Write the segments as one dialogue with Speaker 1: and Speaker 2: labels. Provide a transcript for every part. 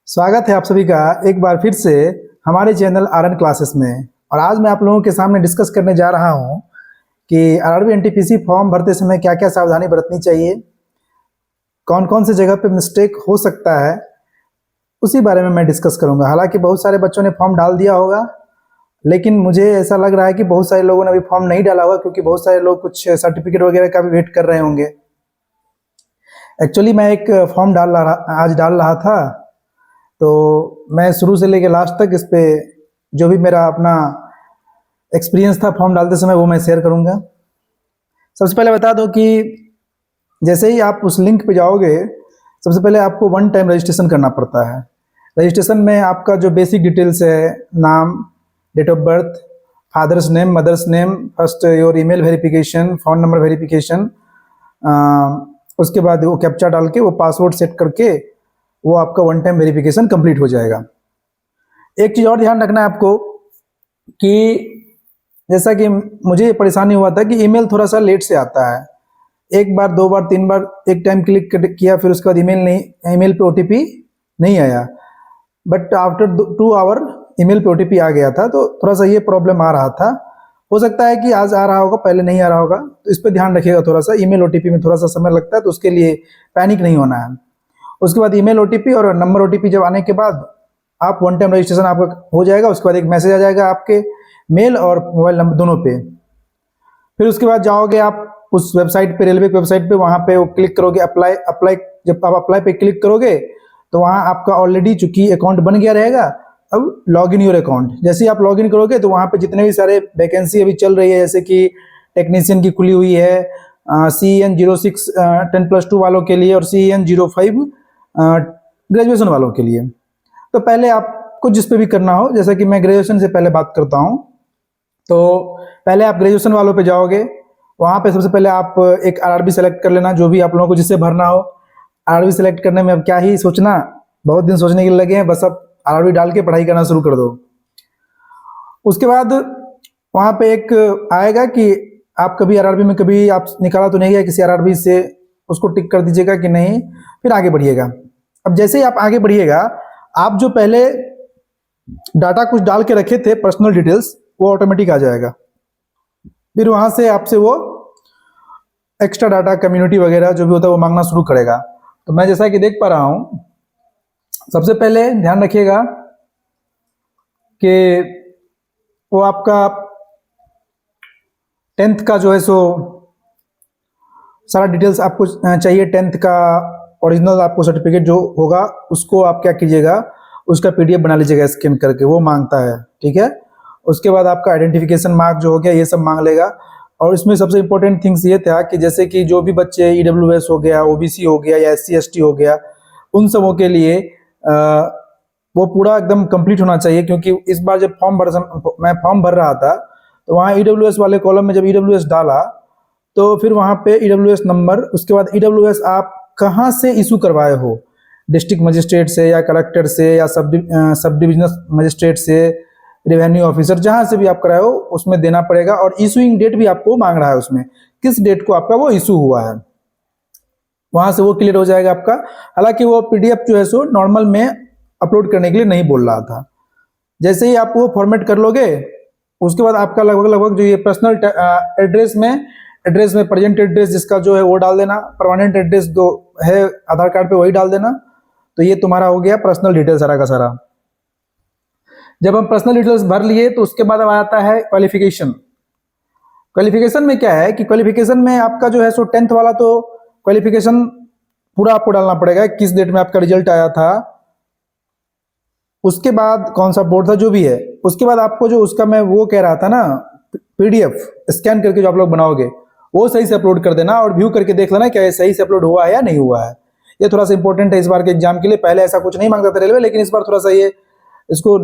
Speaker 1: स्वागत है आप सभी का एक बार फिर से हमारे चैनल आरएन क्लासेस में। और आज मैं आप लोगों के सामने डिस्कस करने जा रहा हूं कि आरआरबी एनटीपीसी फॉर्म भरते समय क्या क्या सावधानी बरतनी चाहिए, कौन कौन से जगह पे मिस्टेक हो सकता है, उसी बारे में मैं डिस्कस करूंगा। हालांकि बहुत सारे बच्चों ने फॉर्म डाल दिया होगा, लेकिन मुझे ऐसा लग रहा है कि बहुत सारे लोगों ने अभी फॉर्म नहीं डाला होगा, क्योंकि बहुत सारे लोग कुछ सर्टिफिकेट वगैरह का भी वेट कर रहे होंगे। एक्चुअली मैं एक फॉर्म आज डाल रहा था, तो मैं शुरू से लेकर लास्ट तक इस पे जो भी मेरा अपना एक्सपीरियंस था फॉर्म डालते समय वो मैं शेयर करूंगा। सबसे पहले बता दो कि जैसे ही आप उस लिंक पे जाओगे, सबसे पहले आपको वन टाइम रजिस्ट्रेशन करना पड़ता है। रजिस्ट्रेशन में आपका जो बेसिक डिटेल्स है, नाम, date of birth, father's name, mother's name, first your email verification, phone number verification, उसके बाद वो कैप्चा डाल के वो पासवर्ड सेट करके वो आपका वन टाइम वेरिफिकेशन कंप्लीट हो जाएगा। एक चीज़ और ध्यान रखना है आपको कि जैसा कि मुझे ये परेशानी हुआ था कि ईमेल थोड़ा सा लेट से आता है। एक बार, दो बार, तीन बार एक टाइम क्लिक किया, फिर उसके बाद ईमेल पे ओटीपी नहीं आया, बट आफ्टर 2 आवर ईमेल पे ओटीपी आ गया था। तो थोड़ा सा ये प्रॉब्लम आ रहा था। हो सकता है कि आज आ रहा होगा, पहले नहीं आ रहा होगा, तो इस पर ध्यान रखिएगा। थोड़ा सा ईमेल ओटीपी में थोड़ा सा समय लगता है, तो उसके लिए पैनिक नहीं होना है। उसके बाद ईमेल ओटीपी और नंबर ओटीपी जब आने के बाद आप वन टाइम रजिस्ट्रेशन आपका हो जाएगा। उसके बाद एक मैसेज आ जाएगा आपके मेल और मोबाइल नंबर दोनों पे। फिर उसके बाद जाओगे आप उस वेबसाइट पे, रेलवे की वेबसाइट पे, वहाँ पे वो क्लिक करोगे अप्लाई। जब आप अप्लाई पे क्लिक करोगे तो वहाँ आपका ऑलरेडी चूंकि अकाउंट बन गया रहेगा। अब लॉग इन योर अकाउंट, जैसे ही आप लॉग इन करोगे तो वहाँ पे जितने भी सारे वैकेंसी अभी चल रही है, जैसे कि टेक्नीशियन की खुली हुई है, CEN 06 10+2 वालों के लिए, और CEN 05 ग्रेजुएशन वालों के लिए। तो पहले आपको जिस पे भी करना हो, जैसा कि मैं ग्रेजुएशन से पहले बात करता हूँ, तो पहले आप ग्रेजुएशन वालों पे जाओगे। वहाँ पे सबसे पहले आप एक आरआरबी सेलेक्ट कर लेना, जो भी आप लोगों को जिससे भरना हो। आरआरबी सेलेक्ट करने में अब क्या ही सोचना, बहुत दिन सोचने के लिए लगे हैं, बस अब आरआरबी डाल के पढ़ाई करना शुरू कर दो। उसके बाद वहाँ पे एक आएगा कि आप कभी आरआरबी में कभी आप निकाला तो नहीं गया किसी आरआरबी से, उसको टिक कर दीजिएगा कि नहीं, फिर आगे बढ़िएगा। अब जैसे ही आप आगे बढ़िएगा, आप जो पहले डाटा कुछ डाल के रखे थे, पर्सनल डिटेल्स, वो ऑटोमेटिक आ जाएगा। फिर वहां से आपसे वो एक्स्ट्रा डाटा, कम्युनिटी वगैरह जो भी होता है वो मांगना शुरू करेगा। तो मैं जैसा कि देख पा रहा हूं, सबसे पहले ध्यान रखिएगा कि वो आपका 10th का जो है सो सारा डिटेल्स आपको चाहिए। 10th का ओरिजिनल आपको सर्टिफिकेट जो होगा उसको आप क्या कीजिएगा, उसका PDF बना लीजिएगा स्कैन करके, वो मांगता है, ठीक है। उसके बाद आपका आइडेंटिफिकेशन मार्क जो हो गया, ये सब मांग लेगा। और इसमें सबसे इंपॉर्टेंट थिंग्स ये था कि जैसे कि जो भी बच्चे EWS हो गया, OBC हो गया, या SC ST हो गया, उन सबों के लिए वो पूरा एकदम कंप्लीट होना चाहिए। क्योंकि इस बार जब मैं फॉर्म भर रहा था, तो वहाँ EWS वाले कॉलम में जब EWS डाला, तो फिर वहाँ पे EWS नंबर, उसके बाद EWS आप कहाँ से इशू करवाए हो, डिस्ट्रिक्ट मजिस्ट्रेट से, या कलेक्टर से, या सब डिविजनल मजिस्ट्रेट से, रेवेन्यू ऑफिसर, जहाँ से भी आप कराए हो उसमें देना पड़ेगा। और इशूइंग डेट भी आपको मांग रहा है, उसमें किस डेट को आपका वो इशू हुआ है, वहाँ से वो क्लियर हो जाएगा आपका। हालांकि वो PDF जो है सो नॉर्मल में अपलोड करने के लिए नहीं बोल रहा था। जैसे ही आप वो फॉर्मेट कर लोगे, उसके बाद आपका लगभग जो ये पर्सनल एड्रेस में प्रेजेंट एड्रेस जिसका जो है वो डाल देना, परमानेंट एड्रेस जो है आधार कार्ड पे वही डाल देना। तो ये तुम्हारा हो गया पर्सनल डिटेल सारा का सारा। जब हम पर्सनल डिटेल्स भर लिए, तो उसके बाद अब आता है क्वालिफिकेशन। क्वालिफिकेशन में क्या है कि क्वालिफिकेशन में आपका जो है सो 10th वाला तो क्वालिफिकेशन पूरा आपको डालना पड़ेगा, किस डेट में आपका रिजल्ट आया था, उसके बाद कौन सा बोर्ड था, जो भी है। उसके बाद आपको जो उसका मैं वो कह रहा था ना, PDF स्कैन करके जो आप लोग बनाओगे, वो सही से अपलोड कर देना और व्यू करके देख लेना क्या ये सही से अपलोड हुआ है या नहीं हुआ है। ये थोड़ा सा इंपॉर्टेंट है इस बार के एग्जाम के लिए। पहले ऐसा कुछ नहीं मांगता था रेलवे, लेकिन इस बार थोड़ा सा ये इसको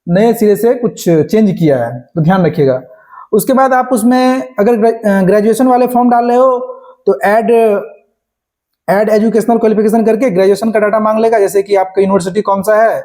Speaker 1: नए सिरे से कुछ चेंज किया है, तो ध्यान रखिएगा। उसके बाद आप उसमें अगर ग्रेजुएशन वाले फॉर्म डाल रहे हो, तो ऐड एजुकेशनल क्वालिफिकेशन करके ग्रेजुएशन का डाटा मांग लेगा, जैसे कि आपका यूनिवर्सिटी कौन सा है,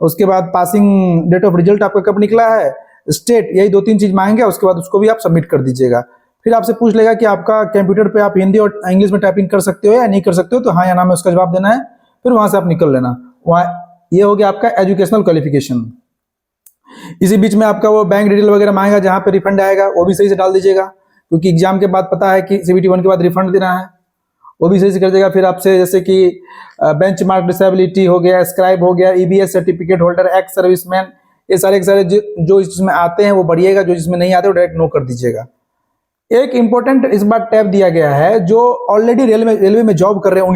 Speaker 1: उसके बाद पासिंग डेट ऑफ रिजल्ट आपका कब निकला है, स्टेट, यही 2-3 चीज मांगेगा। उसके बाद उसको भी आप सबमिट कर दीजिएगा। फिर आपसे पूछ लेगा कि आपका कंप्यूटर पे आप हिंदी और इंग्लिश में टाइपिंग कर सकते हो या नहीं कर सकते हो, तो हाँ या ना में उसका जवाब देना है। फिर वहां से आप निकल लेना। वहाँ ये हो गया आपका एजुकेशनल क्वालिफिकेशन। इसी बीच में आपका वो बैंक डिटेल वगैरह मांगेगा, जहाँ पे रिफंड आएगा वो भी सही से डाल दीजिएगा, क्योंकि एग्जाम के बाद पता है कि CBT 1 के बाद रिफंड देना है, वो भी सही से कर देगा। फिर आपसे जैसे कि बेंच मार्क डिसेबिलिटी हो गया, स्क्राइब हो गया, EBS certificate holder, ex serviceman, ये सारे के सारे जो इसमें आते हैं वो बढ़िएगा, जो इसमें नहीं आते वो डायरेक्ट नो कर दीजिएगा। एक इंपॉर्टेंट इस बार टैब दिया गया है, जो ऑलरेडी रेलवे में जॉब कर रहे हैं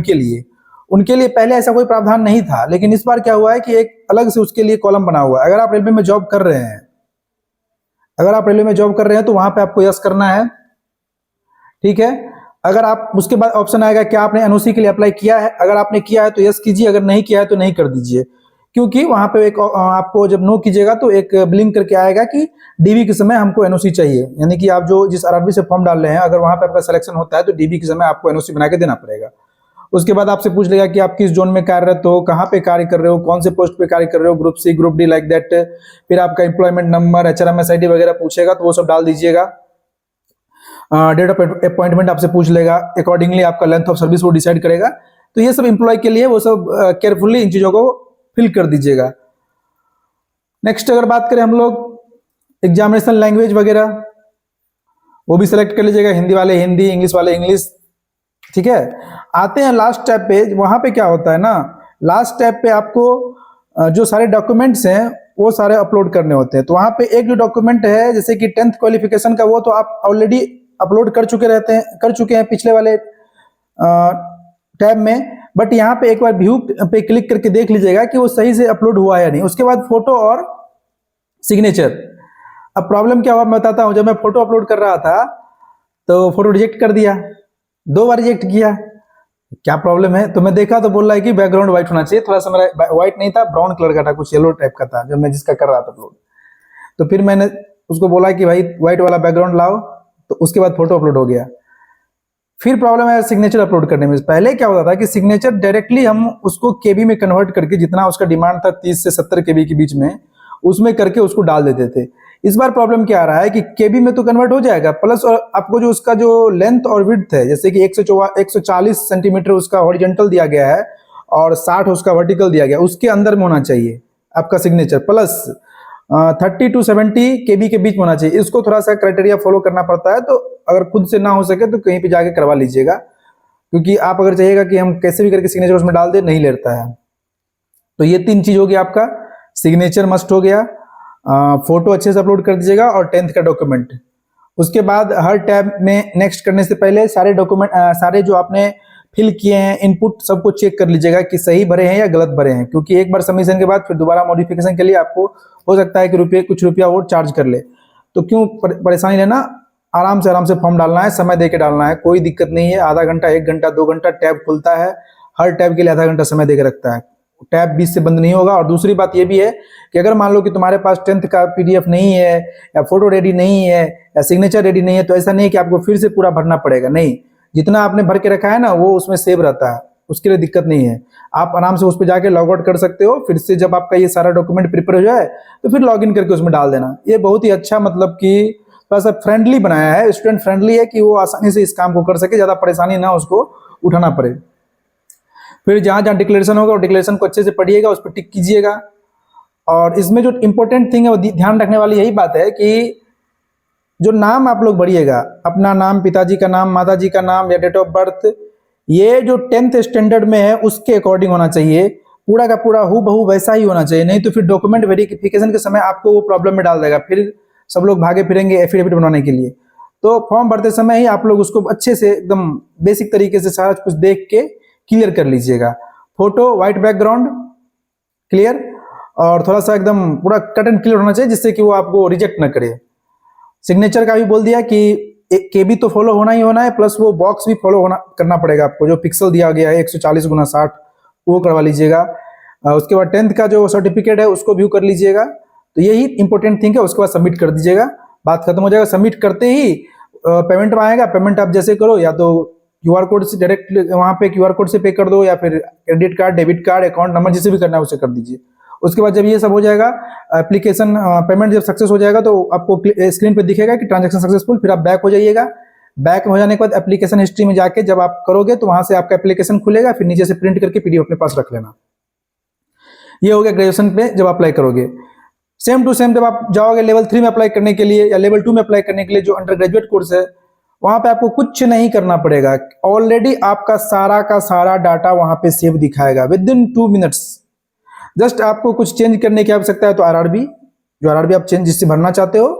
Speaker 1: उनके लिए पहले ऐसा कोई प्रावधान नहीं था, लेकिन इस बार क्या हुआ है कि एक अलग से उसके लिए कॉलम बना हुआ है। अगर आप रेलवे में जॉब कर रहे हैं तो वहां पे आपको यस करना है, ठीक है। अगर आप उसके बाद ऑप्शन आएगा कि आपने NOC के लिए अप्लाई किया है, अगर आपने किया है तो यस कीजिए, अगर नहीं किया है तो नहीं कर दीजिए, क्योंकि वहां पे एक आपको जब नो कीजिएगा तो एक ब्लिंक करके आएगा कि DB के समय हमको NOC चाहिए, यानी कि आप जो जिस RRB से फॉर्म डाल रहे हैं अगर वहां पे आपका सिलेक्शन होता है तो DB के समय आपको NOC बना के देना पड़ेगा। उसके बाद आपसे पूछ लेगा कि आप किस जोन में कार्यरत हो, कहाँ पे कार्य कर रहे हो, कौन से पोस्ट पे कार्य कर रहे हो, group C, group D, like that. फिर आपका एम्प्लॉयमेंट नंबर, HRMS ID वगैरह पूछेगा तो वो सब डाल दीजिएगा। डेट ऑफ अपॉइंटमेंट आपसे पूछ लेगा, अकॉर्डिंगली आपका लेंथ ऑफ सर्विस वो डिसाइड करेगा। तो ये सब एम्प्लॉय के लिए वो सब केयरफुली इन चीजों को फिल कर दीजिएगा। नेक्स्ट अगर बात करें हम लोग एग्जामिनेशन लैंग्वेज वगैरह, वो भी सिलेक्ट कर लीजिएगा, हिंदी वाले हिंदी, इंग्लिश वाले इंग्लिश, ठीक है। आते हैं लास्ट टैब पे। वहां पे क्या होता है ना, लास्ट टैब पे आपको जो सारे डॉक्यूमेंट्स हैं वो सारे अपलोड करने होते हैं। तो वहां पे एक जो डॉक्यूमेंट है जैसे कि 10th क्वालिफिकेशन का, वो तो आप ऑलरेडी अपलोड कर चुके हैं पिछले वाले टैब में, बट यहाँ पे एक बार व्यू पे क्लिक करके देख लीजिएगा कि वो सही से अपलोड हुआ है या नहीं। उसके बाद फोटो और सिग्नेचर। अब प्रॉब्लम क्या हुआ मैं बताता हूँ। जब मैं फोटो अपलोड कर रहा था तो फोटो रिजेक्ट कर दिया, 2 बार रिजेक्ट किया। क्या प्रॉब्लम है तो मैं देखा तो बोल रहा है कि बैकग्राउंड व्हाइट होना चाहिए। थोड़ा सा मेरा व्हाइट नहीं था, ब्राउन कलर का था, कुछ येलो टाइप का था जब मैं जिसका कर रहा था अपलोड। तो फिर मैंने उसको बोला कि भाई व्हाइट वाला बैकग्राउंड लाओ, तो उसके बाद फोटो अपलोड हो गया। फिर प्रॉब्लम है सिग्नेचर अपलोड करने में। पहले क्या होता था कि सिग्नेचर डायरेक्टली हम उसको KB में कन्वर्ट करके, जितना उसका डिमांड था 30 से 70 KB के बीच में, उसमें करके उसको डाल देते थे। इस बार प्रॉब्लम क्या आ रहा है कि KB में तो कन्वर्ट हो जाएगा, प्लस और आपको जो उसका जो लेंथ और विड्थ है, जैसे कि 140 सेंटीमीटर उसका हॉरिजॉन्टल दिया गया है और 60 उसका वर्टिकल दिया गया, उसके अंदर में होना चाहिए आपका सिग्नेचर, प्लस 30 to 70 KB के बीच में होना चाहिए। इसको थोड़ा सा क्राइटेरिया फॉलो करना पड़ता है, तो अगर खुद से ना हो सके तो कहीं पे जाके करवा लीजिएगा, क्योंकि आप अगर चाहिएगा कि हम कैसे भी करके सिग्नेचर उसमें डाल दे, नहीं लेता है। तो ये 3 चीज हो गया आपका, सिग्नेचर मस्ट हो गया, फोटो अच्छे से अपलोड कर दीजिएगा और 10th का डॉक्यूमेंट। उसके बाद हर टैब में नेक्स्ट करने से पहले सारे डॉक्यूमेंट, सारे जो आपने फिल किए हैं इनपुट, सबको चेक कर लीजिएगा कि सही भरे हैं या गलत भरे हैं, क्योंकि एक बार सबमिशन के बाद फिर दोबारा मॉडिफिकेशन के लिए आपको हो सकता है कि कुछ रुपया वो चार्ज कर ले। तो क्यों परेशानी लेना, आराम से फॉर्म डालना है, समय दे के डालना है, कोई दिक्कत नहीं है। आधा घंटा, 1 घंटा, 2 घंटा टैब खुलता है, हर टैब के लिए आधा घंटा समय दे के रखता है, टैब बीच से बंद नहीं होगा। और दूसरी बात ये भी है कि अगर मान लो कि तुम्हारे पास 10th का PDF नहीं है, या फोटो रेडी नहीं है, या सिग्नेचर रेडी नहीं है, तो ऐसा नहीं है कि आपको फिर से पूरा भरना पड़ेगा, नहीं। जितना आपने भर के रखा है ना वो उसमें सेव रहता है, उसके लिए दिक्कत नहीं है। आप आराम से उस पर जाके लॉग आउट कर सकते हो, फिर से जब आपका ये सारा डॉक्यूमेंट प्रिपेयर हो जाए तो फिर लॉग इन करके उसमें डाल देना। ये बहुत ही अच्छा, मतलब कि थोड़ा सा फ्रेंडली बनाया है, स्टूडेंट फ्रेंडली है, कि वो आसानी से इस काम को कर सके, ज़्यादा परेशानी ना उसको उठाना पड़े। फिर जहाँ जहाँ डिक्लेरेशन होगा वो डिक्लेरेशन को अच्छे से पढ़िएगा, उस पर टिक कीजिएगा। और इसमें जो इंपॉर्टेंट थिंग है वो ध्यान रखने वाली यही बात है कि जो नाम आप लोग भरिएगा, अपना नाम, पिताजी का नाम, माताजी का नाम या डेट ऑफ बर्थ, ये जो 10th स्टैंडर्ड में है उसके अकॉर्डिंग होना चाहिए, पूरा का पूरा हूबहू वैसा ही होना चाहिए। नहीं तो फिर डॉक्यूमेंट वेरिफिकेशन के समय आपको वो प्रॉब्लम में डाल देगा, फिर सब लोग भागे फिरेंगे एफिडेविट बनवाने के लिए। तो फॉर्म भरते समय ही आप लोग उसको अच्छे से एकदम बेसिक तरीके से सारा कुछ देख के क्लियर कर लीजिएगा। फोटो, व्हाइट बैकग्राउंड, क्लियर, और थोड़ा सा एकदम पूरा कट एंड क्लियर होना चाहिए, जिससे कि वो आपको रिजेक्ट ना करे। सिग्नेचर का भी बोल दिया कि KB तो फॉलो होना ही होना है, प्लस वो बॉक्स भी फॉलो करना पड़ेगा आपको, जो पिक्सल दिया गया है 140x60 वो करवा लीजिएगा। उसके बाद 10th का जो सर्टिफिकेट है उसको व्यू कर लीजिएगा। तो यही इंपॉर्टेंट थिंग है। उसके बाद सबमिट कर दीजिएगा, बात खत्म हो जाएगा। सबमिट करते ही पेमेंट में आएगा, पेमेंट आप जैसे करो, या तो QR कोड से डायरेक्ट वहाँ पे QR कोड से पे कर दो, या फिर credit card, debit card, account number जिसे भी करना है उसे कर दीजिए। उसके बाद जब ये सब हो जाएगा, एप्लीकेशन पेमेंट जब सक्सेस हो जाएगा तो आपको स्क्रीन पे दिखेगा कि ट्रांजैक्शन सक्सेसफुल। फिर आप बैक हो जाइएगा। बैक हो जाने के बाद एप्लीकेशन हिस्ट्री में जाके जब आप करोगे तो वहां से आपका एप्लीकेशन खुलेगा, फिर नीचे से प्रिंट करके PDF अपने पास रख लेना। ये हो गया ग्रेजुएशन पे जब अप्लाई करोगे। सेम टू सेम जब आप जाओगे लेवल 3 में अप्लाई करने के लिए या लेवल 2 में अप्लाई करने के लिए जो अंडर ग्रेजुएट कोर्स है, वहां पे आपको कुछ नहीं करना पड़ेगा। ऑलरेडी आपका सारा का सारा डाटा वहां पे सेव दिखाएगा विद इन 2 मिनट्स। जस्ट आपको कुछ चेंज करने की आवश्यकता है तो आरआरबी, जो आरआरबी आप चेंज जिससे भरना चाहते हो।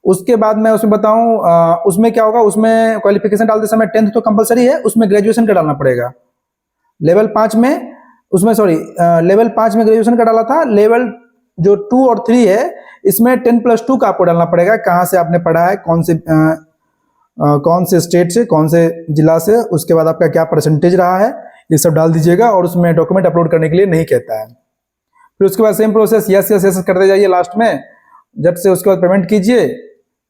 Speaker 1: उसके बाद मैं उसमें बताऊं, उसमें क्या होगा, उसमें क्वालिफिकेशन डालते समय 10th तो कंपलसरी है, उसमें ग्रेजुएशन का डालना पड़ेगा। लेवल 5 में उसमें लेवल 5 में ग्रेजुएशन का डाला था। लेवल जो 2 और 3 है इसमें 10+2 का आपको डालना पड़ेगा, कहाँ से आपने पढ़ा है, कौन से स्टेट से, कौन से जिला से, उसके बाद आपका क्या परसेंटेज रहा है, ये सब डाल दीजिएगा। और उसमें डॉक्यूमेंट अपलोड करने के लिए नहीं कहता है। फिर उसके बाद same process, yes yes yes करते जाइए लास्ट में जट से। उसके बाद पेमेंट कीजिए,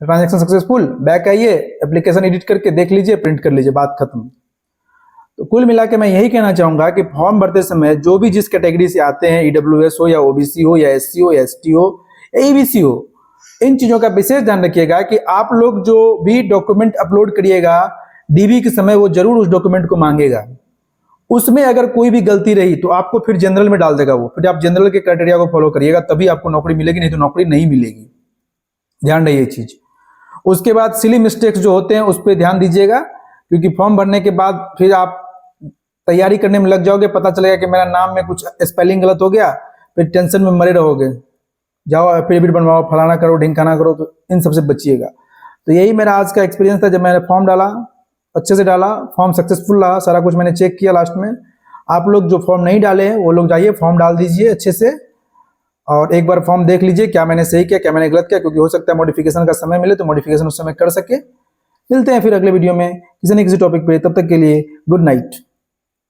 Speaker 1: ट्रांजैक्शन सक्सेसफुल, बैक आइए, एप्लीकेशन एडिट करके देख लीजिए, प्रिंट कर लीजिए, बात खत्म। तो कुल मिला के मैं यही कहना चाहूंगा कि फॉर्म भरते समय जो भी जिस कैटेगरी से आते हैं, ईडब्ल्यूएस हो या ओबीसी हो या एससी हो या एसटी हो या ईबीसी हो, इन चीजों का विशेष ध्यान रखिएगा कि आप लोग जो भी डॉक्यूमेंट अपलोड करिएगा डीबी के समय, वो जरूर उस डॉक्यूमेंट को मांगेगा। उसमें अगर कोई भी गलती रही तो आपको फिर जनरल में डाल देगा वो। फिर आप जनरल के क्राइटेरिया को फॉलो करिएगा, तभी आपको नौकरी मिलेगी, नहीं तो नौकरी नहीं मिलेगी। ध्यान रहे ये चीज। उसके बाद सिली मिस्टेक्स जो होते हैं उस पर ध्यान दीजिएगा, क्योंकि फॉर्म भरने के बाद फिर आप तैयारी करने में लग जाओगे, पता चलेगा कि मेरा नाम में कुछ स्पेलिंग गलत हो गया, फिर टेंशन में मरे रहोगे। जाओ एफिडेविट बनवाओ, फलाना करो, ढिंकाना करो, तो इन सबसे बचिएगा। तो यही मेरा आज का एक्सपीरियंस था। जब मैंने फॉर्म डाला, अच्छे से डाला, फॉर्म सक्सेसफुल रहा, सारा कुछ मैंने चेक किया लास्ट में। आप लोग जो फॉर्म नहीं डाले हैं वो लोग जाइए फॉर्म डाल दीजिए अच्छे से, और एक बार फॉर्म देख लीजिए क्या मैंने सही किया, क्या मैंने गलत किया, क्योंकि हो सकता है मॉडिफिकेशन का समय मिले तो मॉडिफिकेशन उस समय कर सके। मिलते हैं फिर अगले वीडियो में किसी न किसी टॉपिक पे, तब तक के लिए गुड नाइट।